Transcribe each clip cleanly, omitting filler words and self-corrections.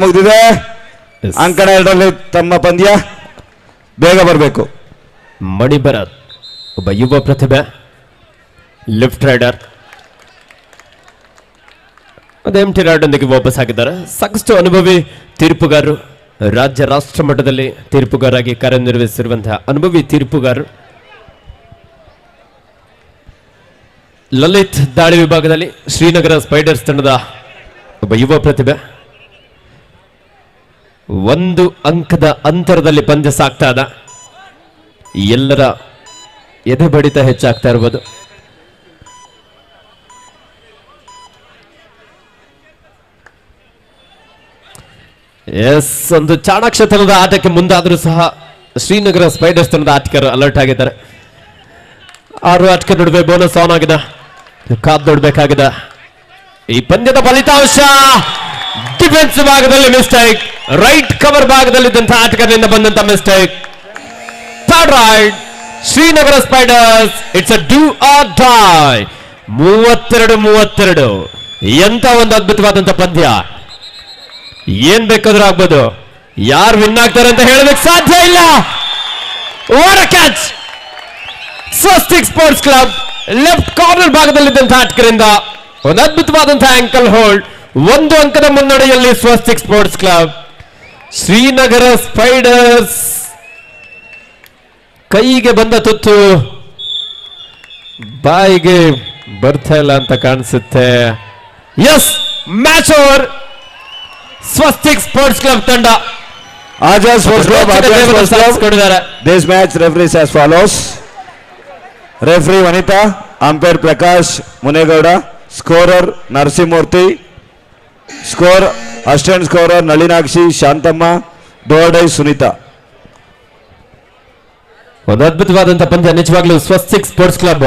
ಮುಗಿದಿದೆ. ಅಂಕಣ 2ರಲ್ಲಿ ತಮ್ಮ ಪಂದ್ಯ ಬೇಗ ಬರಬೇಕು. ಮಣಿಭರತ್ ಒಬ್ಬ ಯುವ ಪ್ರತಿಭೆ, ಲಿಫ್ಟ್ ರೈಡರ್. ಎಂಟಿ ರಾಯ್ಡೊಂದಿಗೆ ವಾಪಸ್ ಆಗಿದ್ದಾರೆ. ಸಾಕಷ್ಟು ಅನುಭವಿ ತೀರ್ಪುಗಾರರು, ರಾಜ್ಯ ರಾಷ್ಟ್ರ ಮಟ್ಟದಲ್ಲಿ ತೀರ್ಪುಗಾರಾಗಿ ಕಾರ್ಯನಿರ್ವಹಿಸಿರುವಂತಹ ಅನುಭವಿ ತೀರ್ಪುಗಾರರು. ಲಲಿತ್ ದಾಳಿ ವಿಭಾಗದಲ್ಲಿ ಶ್ರೀನಗರ ಸ್ಪೈಡರ್ಸ್ ತಂಡದ ಒಬ್ಬ ಯುವ ಪ್ರತಿಭೆ. 1 ಅಂಕದ ಅಂತರದಲ್ಲಿ ಪಂದ್ಯ ಸಾಗ್ತಾ ಇದ್ದ. ಎಲ್ಲರ ಎದೆ ಬಡಿತ ಹೆಚ್ಚಾಗ್ತಾ ಇರಬಹುದು. ಒಂದು ಚಾಣಾಕ್ಷತನದ ಆಟಕ್ಕೆ ಮುಂದಾದರೂ ಸಹ ಶ್ರೀನಗರ ಸ್ಪೈಡರ್ಸ್ ತಂಡದ ಆಟಗಾರರು ಅಲರ್ಟ್ ಆಗಿದ್ದಾರೆ. 6 ಆಟಗಾರ ನಡುವೆ ಬೋನಸ್ ಆನ್ ಆಗಿದೆ. ಕಾದ್ ನೋಡಬೇಕಾಗಿದೆ. ಈ ಪಂದ್ಯದ ಫಲಿತಾಂಶ ಡಿಫೆನ್ಸ್ ಭಾಗದಲ್ಲಿ ಮಿಸ್ಟೇಕ್, ರೈಟ್ ಕವರ್ ಭಾಗದಲ್ಲಿದ್ದಂತಹ ಆಟಗಾರರಿಂದ ಬಂದಂತ mistake. Third right Srinagar spiders. It's a do or dye. 32-32. ಎಂತ ಒಂದು ಅದ್ಭುತವಾದಂತ ಪಂದ್ಯ. ಏನ್ ಬೇಕಾದ್ರೂ ಆಗ್ಬೋದು. ಯಾರು ವಿನ್ ಆಗ್ತಾರೆ ಅಂತ ಹೇಳೋದಕ್ಕೆ ಸಾಧ್ಯ ಇಲ್ಲ. What a catch. Swastik sports club left corner ಭಾಗದಲ್ಲಿದ್ದಂತಹ ಆಟಗಾರರಿಂದ ಒಂದು ಅದ್ಭುತವಾದಂತಹ ಆಂಕಲ್ ಹೋಲ್ಡ್. 1 ಅಂಕದ ಮುನ್ನಡೆಯಲ್ಲಿ Swastik sports club. Srinagar spiders ಕೈಗೆ ಬಂದ ತುತ್ತು ಬಾಯಿಗೆ ಬರ್ತಾ ಇಲ್ಲ ಅಂತ ಕಾಣಿಸುತ್ತೆ. Yes, match over. Swastik sports club ತಂಡ Ajaz Sports Club ಕೊಟ್ಟಿದ್ದಾರೆ. This match referees as follows. Referee Vanita, umpire Prakash Munegowda, scorer Narsimurthy, score assistant scorer Nalinakshi Shantamma, Dodai Sunita. ಒಂದು ಅದ್ಭುತವಾದಂತಹ ಪಂದ್ಯ. ನಿಜವಾಗ್ಲೂ ಸ್ವಸ್ತಿಕ್ ಸ್ಪೋರ್ಟ್ಸ್ ಕ್ಲಬ್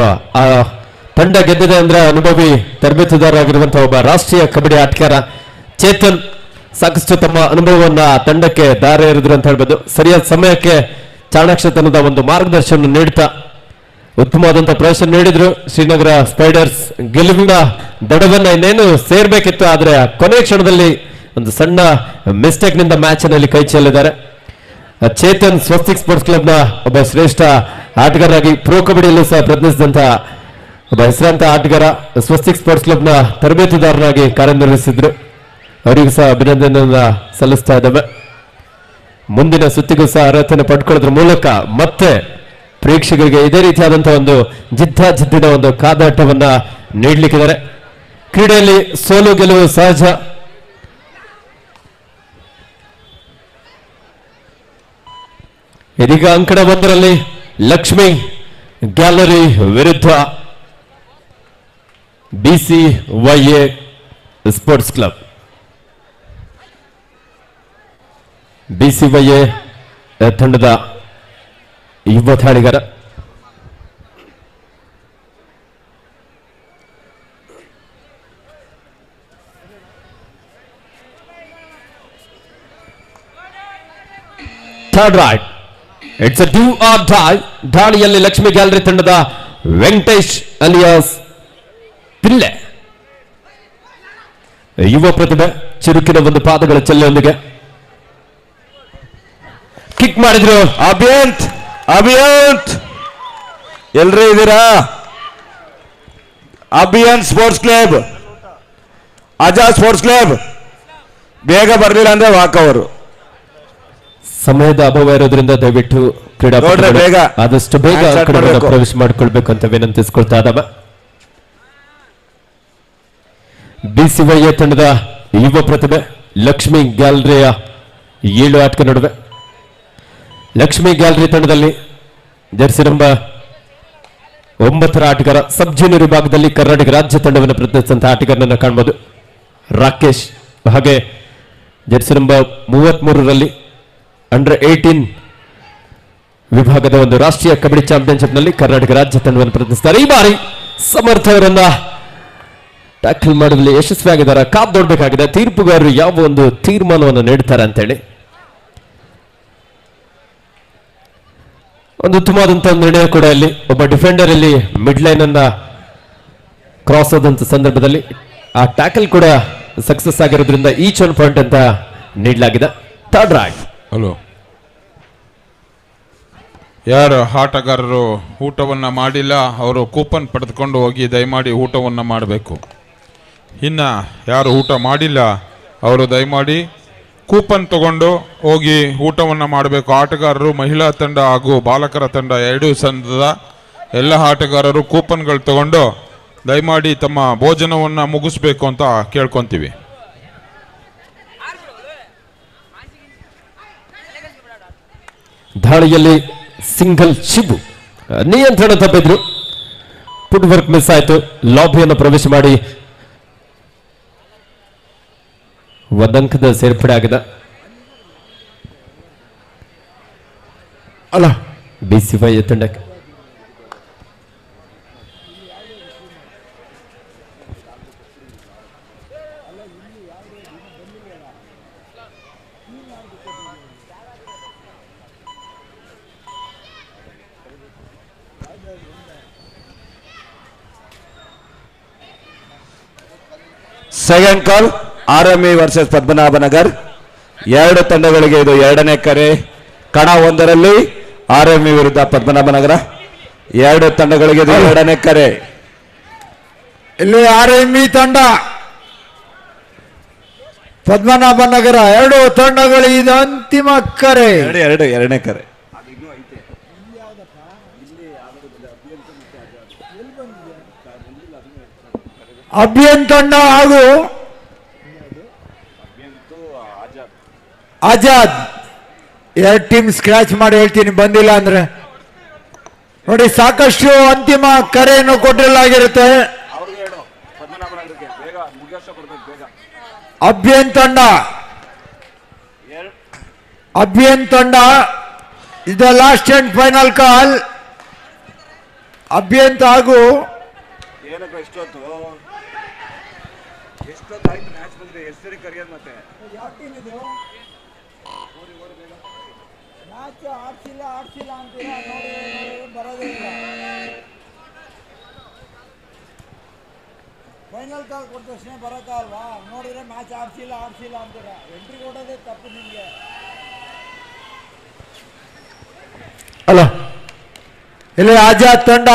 ತಂಡ ಗೆದ್ದಿದೆ ಅಂದ್ರೆ ಅನುಭವಿ ತರಬೇತುದಾರರಾಗಿರುವಂತಹ ಒಬ್ಬ ರಾಷ್ಟ್ರೀಯ ಕಬಡ್ಡಿ ಆಟಗಾರ ಚೇತನ್ ಸಾಕಷ್ಟು ತಮ್ಮ ಅನುಭವವನ್ನ ತಂಡಕ್ಕೆ ದಾರಿ ಎರೆದ್ರು ಅಂತ ಹೇಳ್ಬೋದು. ಸರಿಯಾದ ಸಮಯಕ್ಕೆ ಚಾಣಾಕ್ಷತನದ ಒಂದು ಮಾರ್ಗದರ್ಶನ ನೀಡ್ತಾ ಉತ್ತಮವಾದಂತಹ ಪ್ರದರ್ಶನ ನೀಡಿದ್ರು. ಶ್ರೀನಗರ ಸ್ಪೈಡರ್ಸ್ ಗೆಲುವಿನ ದಡವನ್ನ ಇನ್ನೇನು ಸೇರ್ಬೇಕಿತ್ತು, ಆದ್ರೆ ಕೊನೆಯ ಕ್ಷಣದಲ್ಲಿ ಒಂದು ಸಣ್ಣ ಮಿಸ್ಟೇಕ್ ನಿಂದ ಮ್ಯಾಚ್ ನಲ್ಲಿ ಕೈ ಚೆಲ್ಲಿದ್ದಾರೆ. ಚೇತನ್ ಸ್ವಸ್ತಿಕ್ ಸ್ಪೋರ್ಟ್ಸ್ ಕ್ಲಬ್ ನ ಒಬ್ಬ ಶ್ರೇಷ್ಠ ಆಟಗಾರರಾಗಿ ಪ್ರೋ ಕಬಡ್ಡಿಯಲ್ಲೂ ಸಹ ಪ್ರತಿನಿಧಿಸಿದಂತಹ ಒಬ್ಬ ಹೆಸರಾಂತ ಆಟಗಾರ. ಸ್ವಸ್ತಿಕ್ ಸ್ಪೋರ್ಟ್ಸ್ ಕ್ಲಬ್ ನ ತರಬೇತುದಾರರಾಗಿ ಕಾರ್ಯನಿರ್ವಹಿಸಿದ್ರು. ಅವರಿಗೂ ಸಹ ಅಭಿನಂದನೆಯನ್ನ ಸಲ್ಲಿಸ್ತಾ ಇದ್ದಾವೆ. ಮುಂದಿನ ಸುತ್ತಿಗೂ ಸಹ ಅರ್ಹತೆಯನ್ನು ಪಡ್ಕೊಳ್ಳೋದ್ರ ಮೂಲಕ ಮತ್ತೆ ಪ್ರೇಕ್ಷಕರಿಗೆ ಇದೇ ರೀತಿಯಾದಂತಹ ಒಂದು ಜಿದ್ದಿನ ಒಂದು ಕಾದಾಟವನ್ನ ನೀಡಲಿಕ್ಕಿದ್ದಾರೆ. ಕ್ರೀಡೆಯಲ್ಲಿ ಸೋಲು ಗೆಲುವು ಸಹಜ. ಇದೀಗ ಅಂಕಣ 1ರಲ್ಲಿ ಲಕ್ಷ್ಮಿ ಗ್ಯಾಲರಿ ವಿರುದ್ಧ BCYA ಸ್ಪೋರ್ಟ್ಸ್ ಕ್ಲಬ್. BCYA ತಂಡದ ಯುವ ದಾಳಿಗಾರ third raid. It's a do or die. ದಾಳಿಯಲ್ಲಿ ಲಕ್ಷ್ಮಿ ಗ್ಯಾಲರಿ ತಂಡದ ವೆಂಕಟೇಶ್ ಅಲಿಯಾಸ್ ಪಿಲ್ಲೆ, ಯುವ ಪ್ರತಿಭೆ, ಚುರುಕಿನ ಒಂದು ಪಾದಗಳ ಚೆಲ್ಲೆಯೊಂದಿಗೆ ಕಿಕ್ ಮಾಡಿದ್ರು. ಅಭಿಯಂತ್ ಎಲ್ರೂ ಇದ್ದೀರಾ? Abhiyant sports club, Azad sports club ಬೇಗ ಬರ್ಲಿಲ್ಲ ಅಂದ್ರೆ ವಾಕ್ ಅವರು. ಸಮಯದ ಅಭಾವ ಇರೋದ್ರಿಂದ ದಯವಿಟ್ಟು ಬೇಗ ಆದಷ್ಟು ಬೇಗ ಪ್ರವೇಶ ಮಾಡಿಕೊಳ್ಬೇಕು ಅಂತ ವಿನಂತಿಸ್ಕೊಳ್ತಾ ಇದ್ದಾವ. BCYA ತಂಡದ ಯುವ ಪ್ರತಿಭೆ ಲಕ್ಷ್ಮಿ ಗ್ಯಾಲರಿಯ 7 ಆಟಗಾರ ನಡುವೆ. ಲಕ್ಷ್ಮಿ ಗ್ಯಾಲರಿ ತಂಡದಲ್ಲಿ ಜರ್ಸಿ ನಂಬರ್ 9 ಆಟಗಾರ, ಸಬ್ ಜೂನಿಯರ್ ವಿಭಾಗದಲ್ಲಿ ಕರ್ನಾಟಕ ರಾಜ್ಯ ತಂಡವನ್ನು ಪ್ರತಿನಿಧಿಸಿದಂತಹ ಆಟಗಾರನನ್ನು ಕಾಣಬಹುದು ರಾಕೇಶ್. ಹಾಗೆ ಜರ್ಸಿ ನಂಬರ್ 33ರಲ್ಲಿ ಅಂಡರ್ 18 ವಿಭಾಗದ ಒಂದು ರಾಷ್ಟ್ರೀಯ ಕಬಡ್ಡಿ ಚಾಂಪಿಯನ್ಶಿಪ್ ನಲ್ಲಿ ಕರ್ನಾಟಕ ರಾಜ್ಯ ತಂಡವನ್ನು ಪ್ರತಿನಿಧಿಸುತ್ತಾರೆ. ಈ ಬಾರಿ ಸಮರ್ಥ ಅವರನ್ನ ಟ್ಯಾಕಲ್ ಮಾಡುವಲ್ಲಿ ಯಶಸ್ವಿಯಾಗಿದ್ದಾರೆ. ಕಾದ್ ನೋಡಬೇಕಾಗಿದೆ ತೀರ್ಪುಗಾರರು ಯಾವ ಒಂದು ತೀರ್ಮಾನವನ್ನು ನೀಡುತ್ತಾರೆ ಅಂತೇಳಿ. ಒಂದು ಉತ್ತಮವಾದಂತಹ ನಿರ್ಣಯ ಕೂಡ ಇಲ್ಲಿ. ಒಬ್ಬ ಡಿಫೆಂಡರ್ ಇಲ್ಲಿ ಮಿಡ್ ಲೈನ್ ಅನ್ನ ಕ್ರಾಸ್ ಆದಂತ ಸಂದರ್ಭದಲ್ಲಿ ಆ ಟ್ಯಾಕಲ್ ಕೂಡ ಸಕ್ಸಸ್ ಆಗಿರೋದ್ರಿಂದ ಈಚ್ ಒನ್ ಪಾಯಿಂಟ್ ಅಂತ ನೀಡಲಾಗಿದೆ. Third right. ಹಲೋ, ಯಾರು ಆಟಗಾರರು ಊಟವನ್ನು ಮಾಡಿಲ್ಲ ಅವರು ಕೂಪನ್ ಪಡೆದುಕೊಂಡು ಹೋಗಿ ದಯಮಾಡಿ ಊಟವನ್ನು ಮಾಡಬೇಕು. ಇನ್ನು ಯಾರು ಊಟ ಮಾಡಿಲ್ಲ ಅವರು ದಯಮಾಡಿ ಕೂಪನ್ ತಗೊಂಡು ಹೋಗಿ ಊಟವನ್ನು ಮಾಡಬೇಕು. ಆಟಗಾರರು ಮಹಿಳಾ ತಂಡ ಹಾಗೂ ಬಾಲಕರ ತಂಡ ಎರಡೂ ಸಂಘದ ಎಲ್ಲ ಆಟಗಾರರು ಕೂಪನ್ಗಳು ತಗೊಂಡು ದಯಮಾಡಿ ತಮ್ಮ ಭೋಜನವನ್ನು ಮುಗಿಸ್ಬೇಕು ಅಂತ ಕೇಳ್ಕೊತೀವಿ. ದಾಳಿಯಲ್ಲಿ ಸಿಂಗಲ್ ಶಿಬು ನಿಯಂತ್ರಣ ತಪ್ಪಿದ್ರು. ಫುಟ್ ವರ್ಕ್ ಮಿಸ್ ಆಯಿತು. ಲಾಬಿಯನ್ನು ಪ್ರವೇಶ ಮಾಡಿ ಒಂದಂಕದ ಸೇರ್ಪಡೆ ಆಗಿದೆ. ಅಲ್ಲ BCY ತಂಡಕ್ಕೆ ಸೆಕೆಂಡ್ ಕಾಲ್ RME ವರ್ಸಸ್ ಪದ್ಮನಾಭನಗರ್. ಎರಡು ತಂಡಗಳಿಗೆ ಇದು ಎರಡನೇ ಕರೆ. ಕಣ ಒಂದರಲ್ಲಿ RME ವಿರುದ್ಧ ಪದ್ಮನಾಭನಗರ. ಎರಡು ತಂಡಗಳಿಗೆ ಇದು ಎರಡನೇ ಕರೆ. ಇಲ್ಲಿ RME ತಂಡ ಪದ್ಮನಾಭನಗರ ಎರಡು ತಂಡಗಳಿಗೆ ಇದು ಅಂತಿಮ ಕರೆ. ಎರಡನೇ ಕರೆ. ಅಭಿಯನ್ ತಂಡ ಹಾಗೂ ಆಜಾದ್ ಎರಡು ಟೀಮ್ ಸ್ಕ್ರಾಚ್ ಮಾಡಿ ಹೇಳ್ತೀನಿ ಬಂದಿಲ್ಲ ಅಂದ್ರೆ. ನೋಡಿ, ಸಾಕಷ್ಟು ಅಂತಿಮ ಕರೆಯನ್ನು ಕೊಟ್ಟಿರಲಾಗಿರುತ್ತೆ. ಅಭಿಯನ್ ತಂಡ ಇದು ಲಾಸ್ಟ್ ಅಂಡ್ ಫೈನಲ್ ಕಾಲ್. ಅಭಿಯಂತ್ ಹಾಗೂ ಫೈನಲ್ ಕಾಲ್ ಕೊಟ್ಟ ತಕ್ಷಣ ಬರೋಕ್ಕಲ್ವಾ? ನೋಡಿದ್ರೆ ಮ್ಯಾಚ್ ಆಡ್ಸಿಲ್ಲ ಅಂತೀರಾ. ಎಂಟ್ರಿ ಕೊಡೋದೇ ತಪ್ಪು ನಿಮಗೆ. ಅಲ್ಲ, ಇಲ್ಲಿ ಆಜಾದ್ ತಂಡ,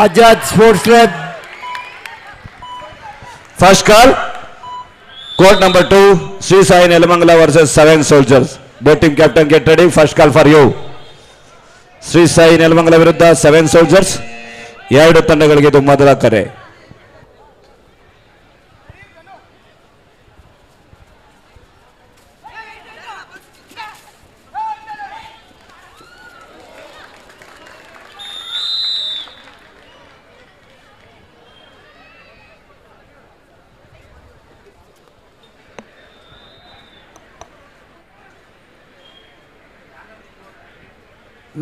Azad sports club. First call court number 2 Shri Sai Nelamangala versus 7 soldiers. Both team captain get ready. First call for you. Shri Sai Nelamangala ವಿರುದ್ಧ 7 ಸೋಲ್ಜರ್ಸ್. ಎರಡು ತಂಡಗಳಿಗೆ ಇದು ಮೊದಲ ಕರೆ.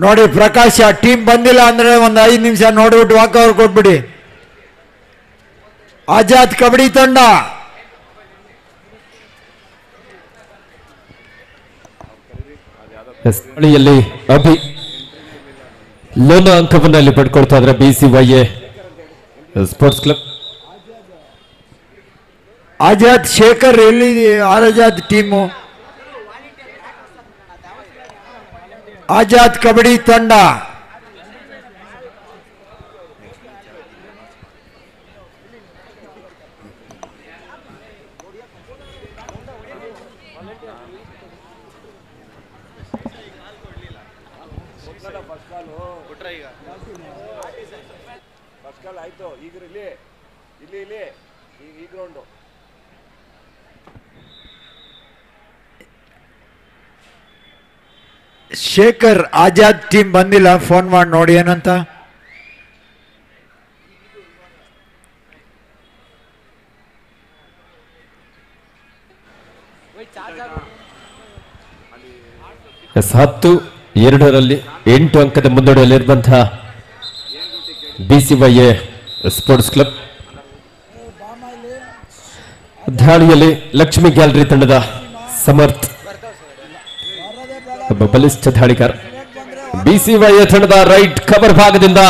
ನೋಡಿ ಪ್ರಕಾಶ್, ಟೀಮ್ ಬಂದಿಲ್ಲ ಅಂದ್ರೆ ಒಂದು 5 ನಿಮಿಷ ನೋಡ್ಬಿಟ್ಟು ವಾಕೌಟ್ ಕೊಟ್ಬಿಡಿ. ಆಜಾದ್ ಕಬಡ್ಡಿ ತಂಡ ದಾಳಿಯಲ್ಲಿ ಅಭಿ ಲೋನ ಅಂಕವನ್ನು ಅಲ್ಲಿ ಪಡ್ಕೊಳ್ತಾ ಇದ್ರೆ BCY sports club. Azad Shekhar ಎಲ್ಲಿ? ಆಜಾದ್ ಟೀಮು ಆಜಾದ್ ಕಬಡ್ಡಿ ತಂಡ. ಶೇಖರ್, ಆಜಾದ್ ಟೀಮ್ ಬಂದಿಲ್ಲ, ಫೋನ್ ಮಾಡಿ ನೋಡಿ ಏನಂತ. $10-2 8 ಅಂಕದ ಮುನ್ನಡೆಯಲ್ಲಿರುವಂತಹ BCY ಸ್ಪೋರ್ಟ್ಸ್ ಕ್ಲಬ್. ದಾಳಿಯಲ್ಲಿ ಲಕ್ಷ್ಮಿ ಗ್ಯಾಲರಿ ತಂಡದ ಸಮರ್ಥ್ ಒಬ್ಬ ಬಲಿಷ್ಠ ದಾಳಿಗಾರ. BCY ತಂಡದ ರೈಟ್ ಕವರ್ ಭಾಗದಿಂದ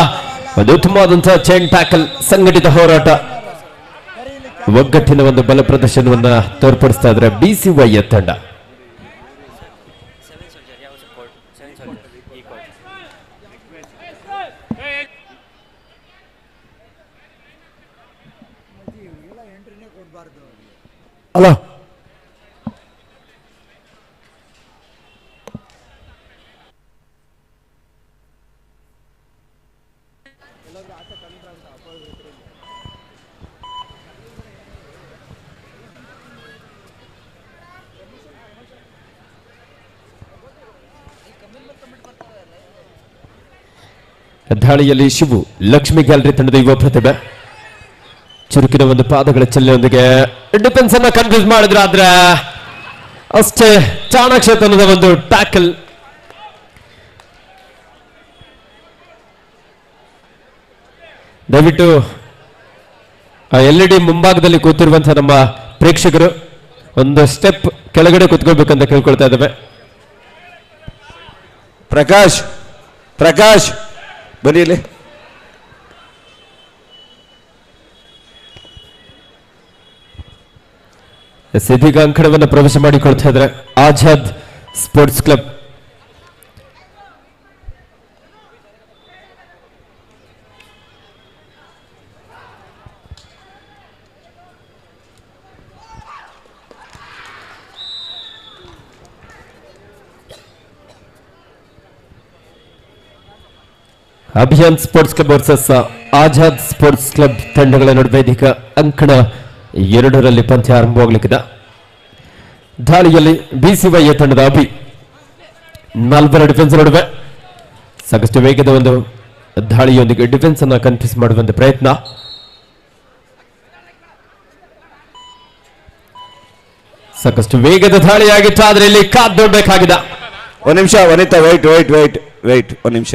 ಒಂದು ಉತ್ತಮವಾದಂತಹ ಚೈನ್ ಟ್ಯಾಕಲ್, ಸಂಘಟಿತ ಹೋರಾಟ. ಒಗ್ಗಟ್ಟಿನ ಒಂದು ಬಲ ಪ್ರದರ್ಶನವನ್ನ ತೋರ್ಪಡಿಸ್ತಾ ಇದ್ರೆ BCY ತಂಡ. ಹಲೋ ದಾಳಿಯಲ್ಲಿ ಶಿವು ಲಕ್ಷ್ಮಿ ಗ್ಯಾಲರಿ ತಂಡದ ಯುವ ಪ್ರತಿಭೆ ಚುರುಕಿನ ಒಂದು ಪಾದಗಳ ಚಲನೆಯೊಂದಿಗೆ ಡಿಫೆನ್ಸ್ ಅನ್ನ ಕನ್ಫ್ಯೂಸ್ ಮಾಡಿದ್ರು. ಆದ್ರೆ ಅಷ್ಟೇ ಚಾಣಾಕ್ಷತನದ ಒಂದು ಟ್ಯಾಕಲ್. ದಯವಿಟ್ಟು LED ಮುಂಭಾಗದಲ್ಲಿ ಕೂತಿರುವಂತಹ ನಮ್ಮ ಪ್ರೇಕ್ಷಕರು ಒಂದು ಸ್ಟೆಪ್ ಕೆಳಗಡೆ ಕೂತ್ಕೊಳ್ಬೇಕಂತ ಕೇಳ್ಕೊಳ್ತಾ ಇದ್ದೇವೆ. ಪ್ರಕಾಶ್ ಬನ್ನಿ ಇಲ್ಲಿ. ಇದೀಗ ಅಂಕಣವನ್ನು ಪ್ರವೇಶ ಮಾಡಿಕೊಳ್ತಾ ಇದ್ದಾರೆ Azad sports club. Abhiyan sports club versus Azad sports club ತಂಡಗಳ ನಡುವೆ ಇದೀಗ ಅಂಕಣ 2ರಲ್ಲಿ ಪಂದ್ಯ ಆರಂಭವಾಗಲಿಕ್ಕಿದೆ. ದಾಳಿಯಲ್ಲಿ BCY ತಂಡದ ಅಭಿ 4 ಡಿಫೆನ್ಸ್ ನಡುವೆ ಸಾಕಷ್ಟು ವೇಗದ ಒಂದು ದಾಳಿಯೊಂದಿಗೆ ಡಿಫೆನ್ಸ್ ಅನ್ನ ಕನ್ಫ್ಯೂಸ್ ಮಾಡುವಂತ ಪ್ರಯತ್ನ. ಸಾಕಷ್ಟು ವೇಗದ ದಾಳಿಯಾಗಿತ್ತು, ಆದ್ರೆ ಇಲ್ಲಿ ಕಾದ್ದೋಡ್ಬೇಕಾಗಿದೆ. ಒಂದು ನಿಮಿಷ ವನಿತಾ, ವೆಯ್ಟ್ ಒಂದು ನಿಮಿಷ.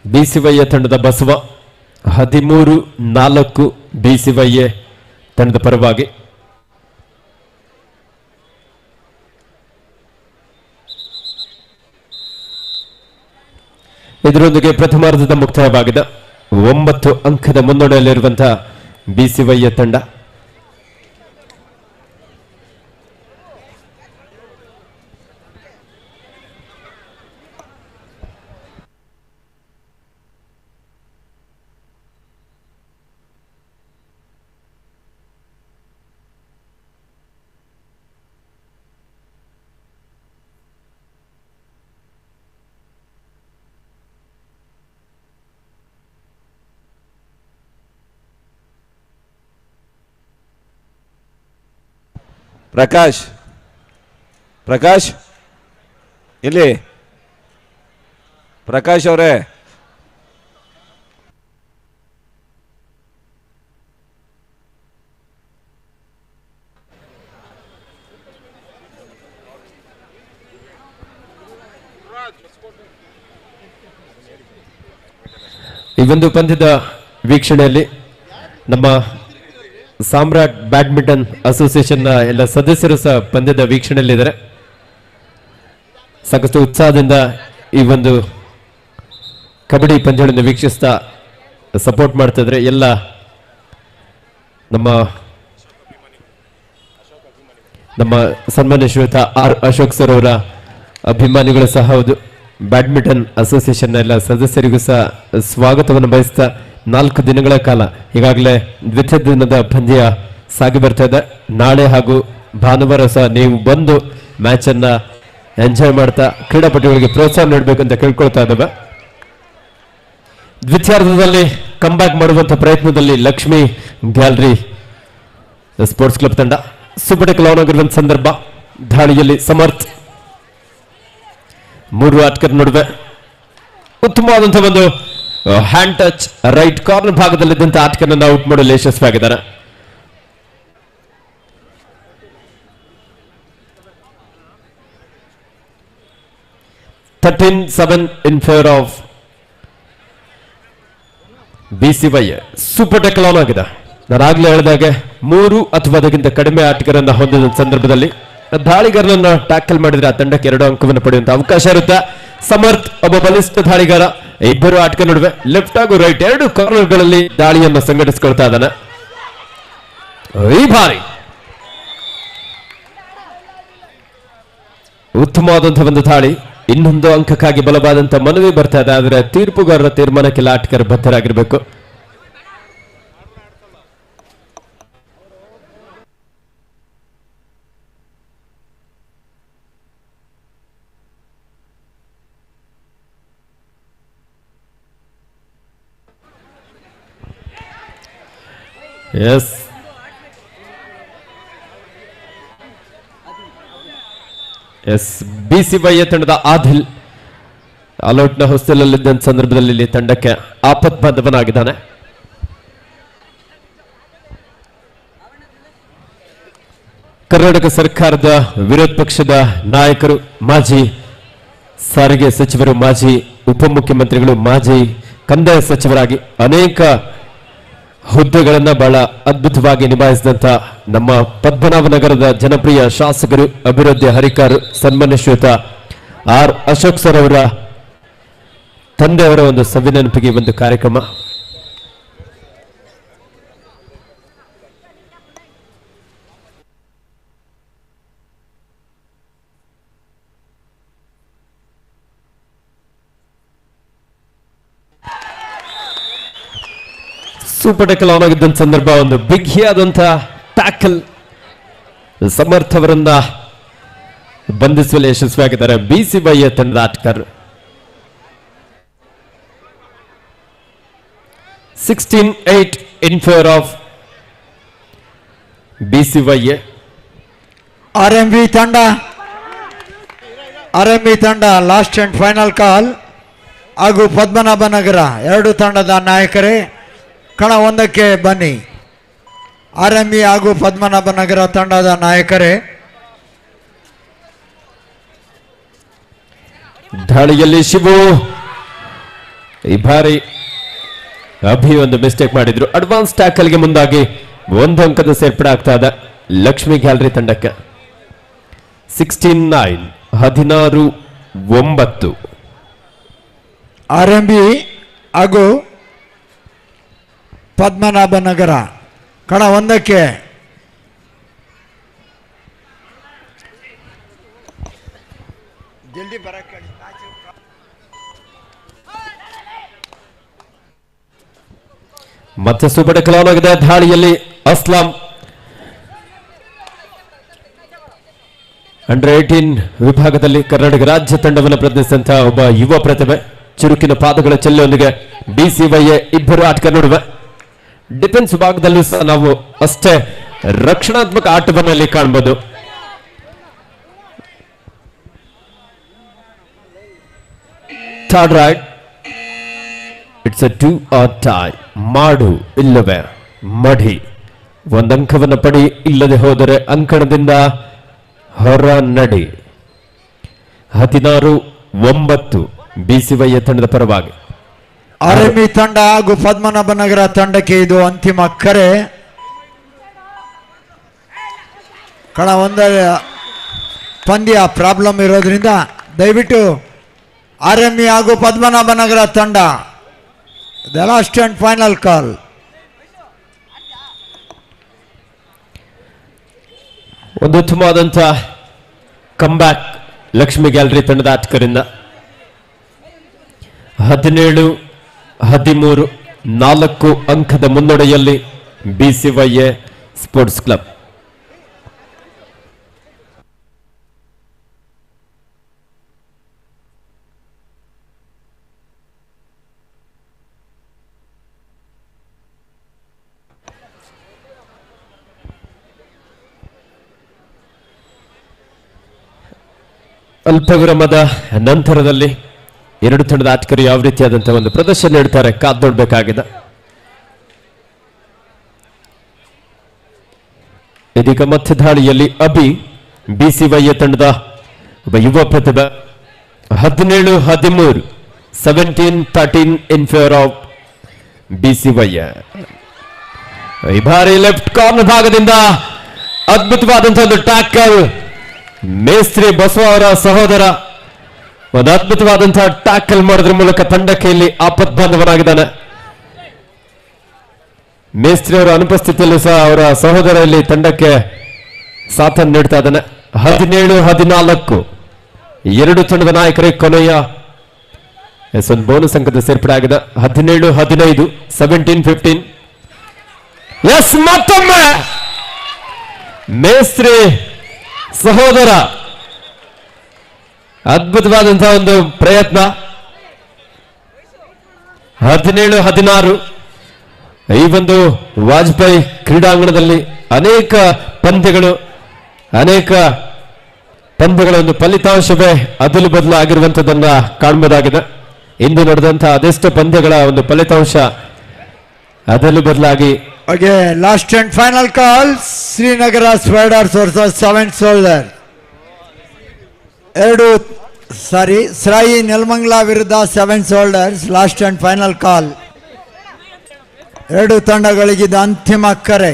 BCY ತಂಡದ ಬಸವ 13-4 BCY ತಂಡದ ಪರವಾಗಿ. ಇದರೊಂದಿಗೆ ಪ್ರಥಮಾರ್ಧದ ಮುಕ್ತಾಯವಾಗಿದೆ. 9 ಅಂಕದ ಮುನ್ನಡೆಯಲ್ಲಿರುವಂತಹ BCY ತಂಡ. ಪ್ರಕಾಶ್ ಇಲ್ಲಿ ಪ್ರಕಾಶ್ ಅವರೇ, ಈ ಒಂದು ಪಂದ್ಯದ ವೀಕ್ಷಣೆಯಲ್ಲಿ ನಮ್ಮ ಸಾಮ್ರಾಟ್ ಬ್ಯಾಡ್ಮಿಂಟನ್ ಅಸೋಸಿಯೇಷನ್ ಎಲ್ಲ ಸದಸ್ಯರು ಸಹ ಪಂದ್ಯದ ವೀಕ್ಷಣೆಯಲ್ಲಿದ್ದಾರೆ. ಸಾಕಷ್ಟು ಉತ್ಸಾಹದಿಂದ ಈ ಒಂದು ಕಬಡ್ಡಿ ಪಂದ್ಯಗಳನ್ನು ವೀಕ್ಷಿಸ್ತಾ ಸಪೋರ್ಟ್ ಮಾಡ್ತಾ ಇದ್ದಾರೆ. ಎಲ್ಲ ನಮ್ಮ ಸನ್ಮಾನ್ಯ ಶ್ರೀಯುತ R ಅಶೋಕ್ ಸರ್ ಅವರ ಅಭಿಮಾನಿಗಳು ಸಹ ಹೌದು. ಬ್ಯಾಡ್ಮಿಂಟನ್ ಅಸೋಸಿಯೇಷನ್ ಎಲ್ಲ ಸದಸ್ಯರಿಗೂ ಸಹ ಸ್ವಾಗತವನ್ನು ಬಯಸ್ತಾ 4 ದಿನಗಳ ಕಾಲ ಈಗಾಗಲೇ ದ್ವಿತೀಯ ದಿನದ ಪಂದ್ಯ ಸಾಗಿ ಬರ್ತಾ ಇದೆ. ನಾಳೆ ಹಾಗೂ ಭಾನುವಾರ ಸಹ ನೀವು ಬಂದು ಮ್ಯಾಚ್ ಅನ್ನ ಎಂಜಾಯ್ ಮಾಡ್ತಾ ಕ್ರೀಡಾಪಟುಗಳಿಗೆ ಪ್ರೋತ್ಸಾಹ ನೀಡಬೇಕಂತ ಕೇಳ್ಕೊಳ್ತಾ ಇದ್ದಾವೆ. ದ್ವಿತೀಯಾರ್ಧದಲ್ಲಿ ಕಂಬ್ಯಾಕ್ ಮಾಡುವಂತ ಪ್ರಯತ್ನದಲ್ಲಿ ಲಕ್ಷ್ಮಿ ಗ್ಯಾಲರಿ ಸ್ಪೋರ್ಟ್ಸ್ ಕ್ಲಬ್ ತಂಡ ಸೂಪರ್ ಟೆಕ್ ಲಾನ್ ಆಗಿರುವಂತ ಸಂದರ್ಭ. ದಾಳಿಯಲ್ಲಿ ಸಮರ್ಥ್ 3 ಆಟಗಾರರ ನಡುವೆ ಉತ್ತಮವಾದಂತಹ ಒಂದು ಹ್ಯಾಂಡ್ ಟಚ್ ರೈಟ್ ಕಾರ್ನರ್ ಭಾಗದಲ್ಲಿದ್ದಂತ ಆಟಗಾರನನ್ನು ಔಟ್ ಮಾಡಲು ಯಶಸ್ವಿಯಾಗಿದ್ದಾರೆ. (13-7) in favor of BCY. Super tackle on ಆಗಿದೆ. ನಾನು ಆಗ್ಲೇ ಹೇಳಿದಾಗೆ 3 ಅಥವಾ ಅದಕ್ಕಿಂತ ಕಡಿಮೆ ಆಟಗಾರರನ್ನ ಹೊಂದಿದ ಸಂದರ್ಭದಲ್ಲಿ ದಾಳಿಗಾರನನ್ನ ಟ್ಯಾಕಲ್ ಮಾಡಿದ್ರೆ ಆ ತಂಡಕ್ಕೆ 2 ಅಂಕವನ್ನು ಪಡೆಯುವಂತ ಅವಕಾಶ ಇರುತ್ತೆ. ಸಮರ್ಥ್ ಒಬ್ಬ ಬಲಿಷ್ಠ ದಾಳಿಗಾರ, ಇಬ್ಬರು ಆಟಗಾರ ನಡುವೆ ಲೆಫ್ಟ್ ಹಾಗೂ ರೈಟ್ 2 ಕಾರ್ನರ್ಗಳಲ್ಲಿ ದಾಳಿಯನ್ನು ಸಂಘಟಿಸಿಕೊಳ್ತಾ ಇದ್ದಾನೆ. ಈ ಬಾರಿ ಉತ್ತಮವಾದಂತಹ ಒಂದು ದಾಳಿ, ಇನ್ನೊಂದು ಅಂಕಕ್ಕಾಗಿ ಬಲವಾದಂತ ಮನವಿ ಬರ್ತಾ ಇದೆ. ಆದರೆ ತೀರ್ಪುಗಾರರ ತೀರ್ಮಾನಕ್ಕೆಲ್ಲ ಆಟಗಾರ ಬದ್ಧರಾಗಿರಬೇಕು. BCY ತಂಡದ ಆದಿಲ್ ಅಲೌಟ್ನ ಹೊಸ್ತಿಲಲ್ಲಿದ್ದ ಸಂದರ್ಭದಲ್ಲಿ ಇಲ್ಲಿ ತಂಡಕ್ಕೆ ಆಪತ್ಬಾಂಧವನಾಗಿದ್ದಾನೆ. ಕರ್ನಾಟಕ ಸರ್ಕಾರದ ವಿರೋಧ ಪಕ್ಷದ ನಾಯಕರು, ಮಾಜಿ ಸಾರಿಗೆ ಸಚಿವರು, ಮಾಜಿ ಉಪಮುಖ್ಯಮಂತ್ರಿಗಳು, ಮಾಜಿ ಕಂದಾಯ ಸಚಿವರಾಗಿ ಅನೇಕ ಹುದ್ದೆಗಳನ್ನ ಬಹಳ ಅದ್ಭುತವಾಗಿ ನಿಭಾಯಿಸಿದಂತ ನಮ್ಮ ಪದ್ಮನಾಭನಗರದ ಜನಪ್ರಿಯ ಶಾಸಕರು, ಅಭಿವೃದ್ಧಿ ಹರಿಕಾರು, ಸನ್ಮಾನ್ಯ ಶ್ರೀಯುತ ಆರ್ ಅಶೋಕ್ ಸರ್ ಅವರ ತಂದೆಯವರ ಒಂದು ಸವಿನೆನಪಿಗೆ ಒಂದು ಕಾರ್ಯಕ್ರಮ. ಸೂಪರ್ ಟೆಕಲ್ ಆನ್ ಆಗಿದ್ದ ಸಂದರ್ಭ ಒಂದು ಬಿಗಿಯಾದಂತ ಟ್ಯಾಕಲ್, ಸಮರ್ಥ ಅವರನ್ನ ಬಂಧಿಸುವಲ್ಲಿ ಯಶಸ್ವಿಯಾಗಿದ್ದಾರೆ BCY ತಂಡದ ಆಟಗಾರರು. 16-8 in favor of BCY. RMB ತಂಡ ಲಾಸ್ಟ್ ಅಂಡ್ ಫೈನಲ್ ಕಾಲ್ ಹಾಗೂ ಪದ್ಮನಾಭನಗರ 2 ತಂಡದ ನಾಯಕರೇ ಕಣ 1ಕ್ಕೆ ಬನ್ನಿ. RMB ಹಾಗೂ ಪದ್ಮನಾಭನಗರ ತಂಡದ ನಾಯಕರೇ. ದಾಳಿಯಲ್ಲಿ ಶಿವು ಈ ಬಾರಿ ಅಭಿ ಒಂದು ಮಿಸ್ಟೇಕ್ ಮಾಡಿದ್ರು. ಅಡ್ವಾನ್ಸ್ ಟ್ಯಾಕಲ್ಗೆ ಮುಂದಾಗಿ 1 ಅಂಕದ ಸೇರ್ಪಡೆ ಆಗ್ತಾ ಇದೆ ಲಕ್ಷ್ಮಿ ಗ್ಯಾಲರಿ ತಂಡಕ್ಕೆ. 16-9, 16-9. RMB ಹಾಗೂ ಪದ್ಮನಾಭನಗರ ಕಣ 1ಕ್ಕೆ ಜಲ್ದಿ ಬರಕ್ಕೆ ಮತ್ತೆ ಸೂಪರ್ ಟೆಕಲ್ ಆನ್ ಆಗಿದೆ. ದಾಳಿಯಲ್ಲಿ ಅಸ್ಲಾಂ ಅಂಡರ್-18 ವಿಭಾಗದಲ್ಲಿ ಕರ್ನಾಟಕ ರಾಜ್ಯ ತಂಡವನ್ನು ಪ್ರತಿನಿಧಿಸಿದಂತಹ ಒಬ್ಬ ಯುವ ಪ್ರತಿಭೆ, ಚುರುಕಿನ ಪಾದಗಳ ಚೆಲ್ಲೆಯೊಂದಿಗೆ BCY ಇಬ್ಬರು ಆಟಗಾರ ನಡುವೆ. ಡಿಫೆನ್ಸ್ ಭಾಗದಲ್ಲೂ ಸಹ ನಾವು ಅಷ್ಟೇ ರಕ್ಷಣಾತ್ಮಕ ಆಟವನ್ನು ಇಲ್ಲಿ ಕಾಣಬಹುದು. Third raid, it's A 2 or tie. ಮಾಡು ಇಲ್ಲವೇ ಮಡಿ. 1 ಅಂಕವನ್ನು ಪಡಿ, ಇಲ್ಲದೆ ಹೋದರೆ ಅಂಕಣದಿಂದ ಹೊರ ನಡಿ. 16-9 BCY ತಂಡದ ಪರವಾಗಿ. RMB ತಂಡ ಹಾಗೂ ಪದ್ಮನಾಭನಗರ ತಂಡಕ್ಕೆ ಇದು ಅಂತಿಮ ಕರೆ. ಕಣ 1 ಪಂದ್ಯ ಪ್ರಾಬ್ಲಮ್ ಇರೋದ್ರಿಂದ ದಯವಿಟ್ಟು RMB ಹಾಗೂ ಪದ್ಮನಾಭನಗರ ತಂಡ ದ ಲಾಸ್ಟ್ ಅಂಡ್ ಫೈನಲ್ ಕಾಲ್. ಒಂದು ಉತ್ತಮವಾದಂಥ ಕಂಬ್ಯಾಕ್ ಲಕ್ಷ್ಮಿ ಗ್ಯಾಲರಿ ತಂಡದ ಆಟಗಾರರಿಂದ. 17-13, 4 ಅಂಕದ ಮುನ್ನಡೆಯಲ್ಲಿ BCY ಸ್ಪೋರ್ಟ್ಸ್ ಕ್ಲಬ್. ಅಲ್ಪ ವಿರಾಮದ ನಂತರದಲ್ಲಿ ಎರಡು ತಂಡದ ಆಟಗಾರರು ಯಾವ ರೀತಿಯಾದಂತಹ ಒಂದು ಪ್ರದರ್ಶನ ನೀಡುತ್ತಾರೆ ಕಾದು ನೋಡಬೇಕಾಗಿದೆ. ಇದೀಗ ಮತ್ತೆ ದಾಳಿಯಲ್ಲಿ ಅಭಿ BCY ತಂಡದ ಒಬ್ಬ ಯುವ ಪ್ರತಿಭೆ 17-13 17-13 ಇನ್ ಫೇವರ್ ಆಫ್ BCY. ಈ ಬಾರಿ ಲೆಫ್ಟ್ ಕಾರ್ನರ್ ಭಾಗದಿಂದ ಅದ್ಭುತವಾದಂತಹ ಒಂದು ಟ್ಯಾಕಲ್. ಮೇಸ್ತ್ರಿ ಬಸವ ಅವರ ಸಹೋದರ ಒಂದು ಅದ್ಭುತವಾದಂತಹ ಟ್ಯಾಕಲ್ ಮಾಡೋದ್ರ ಮೂಲಕ ತಂಡಕ್ಕೆ ಇಲ್ಲಿ ಆಪತ್ಬಾಂಧವನಾಗಿದ್ದಾನೆ. ಮೇಸ್ತ್ರಿ ಅವರ ಅನುಪಸ್ಥಿತಿಯಲ್ಲೂ ಸಹ ಅವರ ಸಹೋದರ ಇಲ್ಲಿ ತಂಡಕ್ಕೆ ಸಾಥನ್ನು ನೀಡ್ತಾ ಇದ್ದಾನೆ. 17-14 ಎರಡು ತಂಡದ ನಾಯಕರಿಗೆ ಕೊನೆಯ ಒಂದು ಬೋನಸ್ ಅಂಕದ ಸೇರ್ಪಡೆ ಆಗಿದೆ. 17-15 17-15. ಎಸ್, ಮತ್ತೊಮ್ಮೆ ಮೇಸ್ತ್ರಿ ಸಹೋದರ ಅದ್ಭುತವಾದಂತಹ ಒಂದು ಪ್ರಯತ್ನ. 17-16 ಈ ಒಂದು ವಾಜಪೇಯಿ ಕ್ರೀಡಾಂಗಣದಲ್ಲಿ ಅನೇಕ ಪಂದ್ಯಗಳ ಒಂದು ಫಲಿತಾಂಶವೇ ಅದಲು ಬದಲು ಆಗಿರುವಂತದನ್ನ ಕಾಣಬಹುದಾಗಿದೆ. ಇಂದು ನಡೆದಂತಹ ಅದೆಷ್ಟು ಪಂದ್ಯಗಳ ಒಂದು ಫಲಿತಾಂಶ ಅದಲು ಬದಲಾಗಿ. Okay, last and final call Srinagar spiders versus 7 soldier. Sai Nelamangala ವಿರುದ್ಧ 7 soldiers. Last and final call. ಎರಡು ತಂಡಗಳಿಗಿದ್ದ ಅಂತಿಮ ಕರೆ.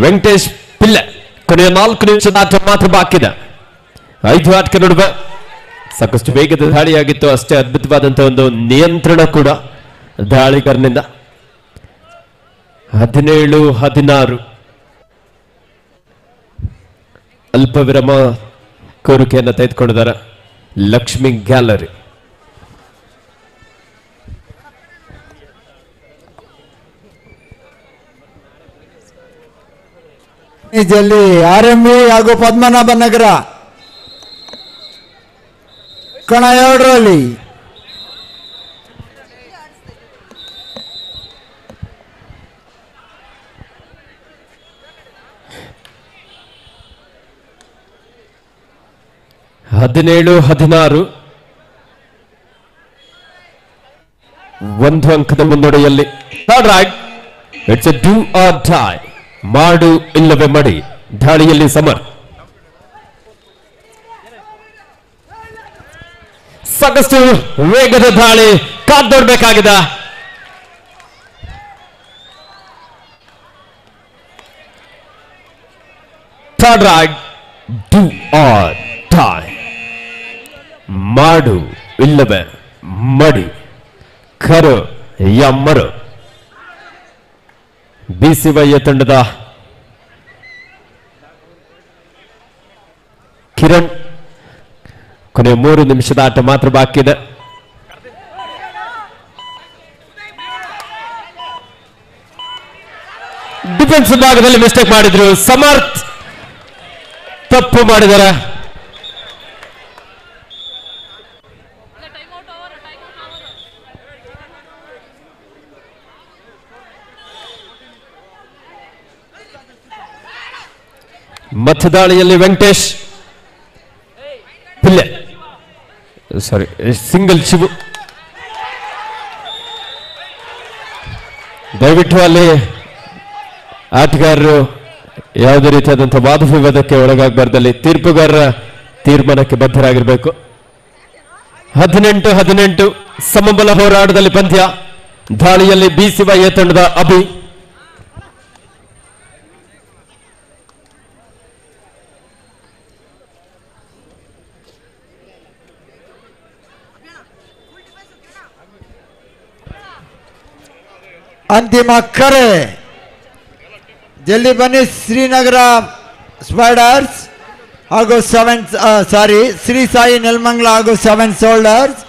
ವೆಂಕಟೇಶ್ ಪಿಲ್ಲೆ ಕೊನೆಯ 4 ನಿಮಿಷದ ಆಟ ಮಾತ್ರ ಬಾಕಿ ಇದೆ. 5 ಆಟಕ್ಕೆ ನಡುವೆ ಸಾಕಷ್ಟು ವೇಗದ ದಾಳಿಯಾಗಿತ್ತು, ಅಷ್ಟೇ ಅದ್ಭುತವಾದಂತಹ ಒಂದು ನಿಯಂತ್ರಣ ಕೂಡ ದಾಳಿಗಾರನಿಂದ. 17-16 ಅಲ್ಪ ವಿರಾಮ ಕೋರಿಕೆಯನ್ನು ತೆಗೆದುಕೊಂಡಿದ್ದಾರೆ ಲಕ್ಷ್ಮಿ ಗ್ಯಾಲರಿ. ಜಲ್ಲಿ RME ಹಾಗೂ ಪದ್ಮನಾಭ ನಗರ ಕಣ 2ರಲ್ಲಿ ಒಂದು ಅಂಕದ ಮುನ್ನಡೆಯಲ್ಲಿ. It's a do or die, ಮಾಡು ಇಲ್ಲವೇ ಮಡಿ. ದಾಳಿಯಲ್ಲಿ ಸಮರ್. ಸಾಕಷ್ಟು ವೇಗದ ದಾಳಿ ಕಾದೊಡ್ಬೇಕಾಗಿದೆ. Third raid, do or die, ಮಾಡು ಇಲ್ಲವೇ ಮಡಿ. ಕರು ಯಮ್ಮರು. BCY ತಂಡದ ಕಿರಣ್ ಕೊನೆ 3 ನಿಮಿಷದ ಆಟ ಮಾತ್ರ ಬಾಕಿ ಇದೆ. ಡಿಫೆನ್ಸ್ ಭಾಗದಲ್ಲಿ ಮಿಸ್ಟೇಕ್ ಮಾಡಿದ್ರು. ಸಮರ್ಥ್ ತಪ್ಪು ಮಾಡಿದ್ದಾರೆ. ಮಧ್ಯದಾಳಿಯಲ್ಲಿ ವೆಂಕಟೇಶ್ ಪಿಲ್ಲೆ, ಸಾರಿ ಸಿಂಗಲ್ ಶಿವು. ದಯವಿಟ್ಟು ಅಲ್ಲಿ ಆಟಗಾರರು ಯಾವುದೇ ರೀತಿಯಾದಂತಹ ವಾದ ವಿವಾದಕ್ಕೆ ಒಳಗಾಗಬಾರ್ದಲ್ಲಿ ತೀರ್ಪುಗಾರರ ತೀರ್ಮಾನಕ್ಕೆ ಬದ್ಧರಾಗಿರಬೇಕು. 18-18 ಸಮಬಲ ಹೋರಾಟದಲ್ಲಿ ಪಂದ್ಯ. ದಾಳಿಯಲ್ಲಿ BCY ತಂಡದ ಅಭಿ. ಅಂತಿಮ ಕರೆ. ಜಲ್ದಿ ಬನ್ನಿ ಶ್ರೀನಗರ ಸ್ಪೈಡರ್ಸ್ ಹಾಗೂ ಶ್ರೀ ಸಾಯಿ ನೆಲಮಂಗಲ ಹಾಗೂ 7 ಸೋಲ್ಡರ್ಸ್,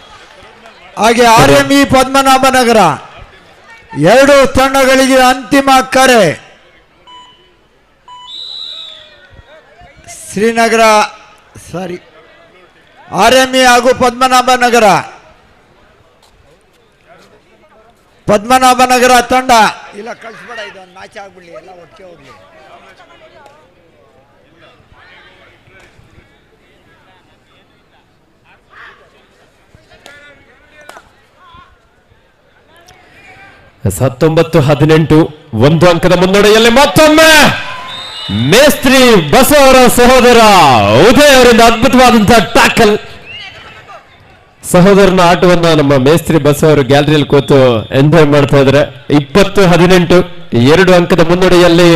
ಹಾಗೆ RME ಪದ್ಮನಾಭನಗರ. ಎರಡು ತಂಡಗಳಿಗೆ ಅಂತಿಮ ಕರೆ. ಶ್ರೀನಗರ RME ಹಾಗೂ ಪದ್ಮನಾಭನಗರ ತಂಡ. ಇಲ್ಲ ಕಳಿಸ್ಬೇಡ, ಇದು ಒಂದು ಮ್ಯಾಚ್ ಆಗ್ಬಿಡ್ಲಿ, ಎಲ್ಲ ಒಟ್ಟಿಗೆ ಹೋಗ್ಲಿ. 19-18 ಒಂದು ಅಂಕದ ಮುನ್ನಡೆಯಲ್ಲಿ ಮತ್ತೊಮ್ಮೆ ಮೇಸ್ತ್ರಿ ಬಸವರ ಸಹೋದರ ಉದಯ್ ಅವರಿಂದ ಅದ್ಭುತವಾದಂತಹ ಟ್ಯಾಕಲ್. ಸಹೋದರನ ಆಟವನ್ನ ನಮ್ಮ ಮೇಸ್ತ್ರಿ ಬಸವರು ಗ್ಯಾಲರಿಯಲ್ಲಿ ಕೂತು ಎಂಜಾಯ್ ಮಾಡ್ತಾ ಇದ್ದಾರೆ. 20-18 2 ಅಂಕದ ಮುನ್ನಡೆಯಲ್ಲಿ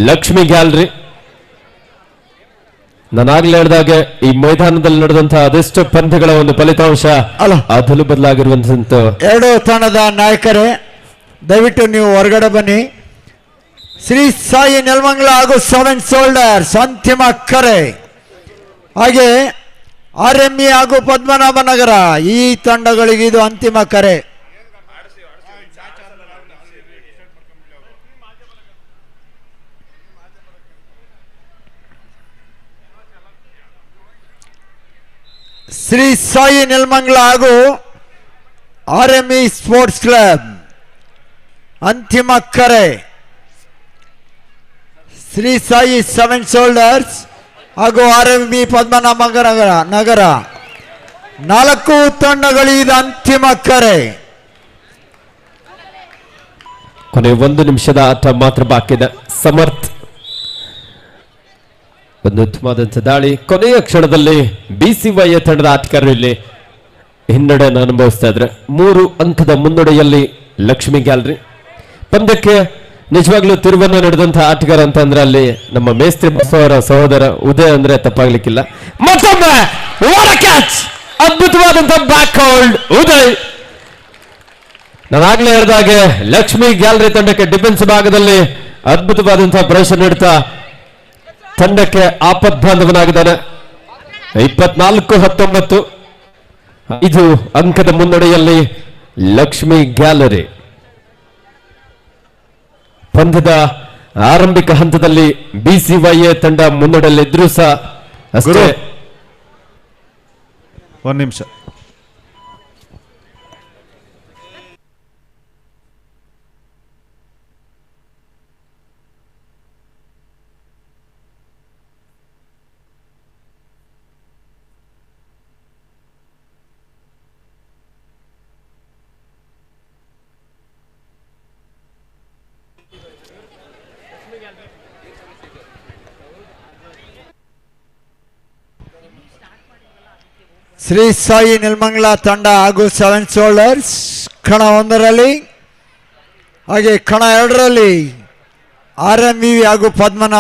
ಲಕ್ಷ್ಮಿ ಗ್ಯಾಲರಿ. ನಾನಾಗ್ಲೇ ಹೇಳಿದಾಗೆ ಈ ಮೈದಾನದಲ್ಲಿ ನಡೆದಂತಹ ಅದೆಷ್ಟು ಪಂದ್ಯಗಳ ಒಂದು ಫಲಿತಾಂಶ ಅದಲು ಬದಲಾಗಿರುವಂತ ಎರಡು ತಂಡದ ನಾಯಕರೇ ದಯವಿಟ್ಟು ನೀವು ಹೊರಗಡೆ ಬನ್ನಿ. ಶ್ರೀ ಸಾಯಿ ನೆಲಮಂಗಲ ಹಾಗೂ 7 ಸೋಲ್ಡರ್ಸ್ ಅಂತಿಮ ಕರೆ, ಹಾಗೆ RME ಹಾಗೂ ಪದ್ಮನಾಭನಗರ ಈ ತಂಡಗಳಿಗೆ ಇದು ಅಂತಿಮ ಕರೆ. ಶ್ರೀ ಸಾಯಿ ನೆಲಮಂಗಲ ಹಾಗೂ RME ಸ್ಪೋರ್ಟ್ಸ್ ಕ್ಲಬ್ ಅಂತಿಮ ಕರೆ. ಶ್ರೀ ಸಾಯಿ 7 ಸೋಲ್ಡರ್ಸ್ ಹಾಗೂ RME ಪದ್ಮನಾಭನಗರ 4 ತಂಡಗಳಿಗೆ ಅಂತಿಮ ಕರೆ. ಕೊನೆ 1 ನಿಮಿಷದ ಆಟ ಮಾತ್ರ ಬಾಕಿ ಇದೆ. ಸಮರ್ಥ್ ಒಂದು ಉತ್ತಮವಾದಂಥ ದಾಳಿ. ಕೊನೆಯ ಕ್ಷಣದಲ್ಲಿ BCY ತಂಡದ ಆಟಗಾರರು ಇಲ್ಲಿ ಹಿನ್ನಡೆಯನ್ನು ಅನುಭವಿಸ್ತಾ ಇದ್ರೆ 3 ಅಂಕದ ಮುನ್ನಡೆಯಲ್ಲಿ ಲಕ್ಷ್ಮಿ ಗ್ಯಾಲರಿ. ಪಂದ್ಯಕ್ಕೆ ನಿಜವಾಗ್ಲೂ ತಿರುವನ್ನ ನಡೆದಂತಹ ಆಟಗಾರ ಅಂತ ಅಂದ್ರೆ ಅಲ್ಲಿ ನಮ್ಮ ಮೇಸ್ತ್ರಿ ಬಸವರ ಸಹೋದರ ಉದಯ್ ಅಂದ್ರೆ ತಪ್ಪಾಗ್ಲಿಕ್ಕಿಲ್ಲ. ಮತ್ತೊಮ್ಮೆ ಕ್ಯಾಚ್, ಅದ್ಭುತವಾದಂತಹ ಬ್ಯಾಕ್ ಹೋಲ್ಡ್ ಉದಯ್. ನಾನಾಗ್ಲೇ ಹೇಳಿದಾಗೆ ಲಕ್ಷ್ಮಿ ಗ್ಯಾಲರಿ ತಂಡಕ್ಕೆ ಡಿಫೆನ್ಸ್ ಭಾಗದಲ್ಲಿ ಅದ್ಭುತವಾದಂತಹ ಪ್ರೆಷರ್ ನೀಡ್ತಾ ತಂಡಕ್ಕೆ ಆಪದ್ಬಾಂಧವನಾಗಿದ್ದಾನೆ. 24-19 5 ಅಂಕದ ಮುನ್ನಡೆಯಲ್ಲಿ ಲಕ್ಷ್ಮಿ ಗ್ಯಾಲರಿ. ಪಂದ್ಯದ ಆರಂಭಿಕ ಹಂತದಲ್ಲಿ BCY ತಂಡ ಮುನ್ನಡೆಯಲ್ಲಿದ್ರೂ ಸಹ ಅಷ್ಟೇ. 1 ನಿಮಿಷ. ಶ್ರೀ ಸಾಯಿ ನೆಲಮಂಗಲ ತಂಡ ಹಾಗೂ 7 ಸೋಲ್ಡರ್ಸ್ ಕಣ 1ರಲ್ಲಿ, ಹಾಗೆ ಕಣ 2ರಲ್ಲಿ RME ಹಾಗೂ ಪದ್ಮನಾಭ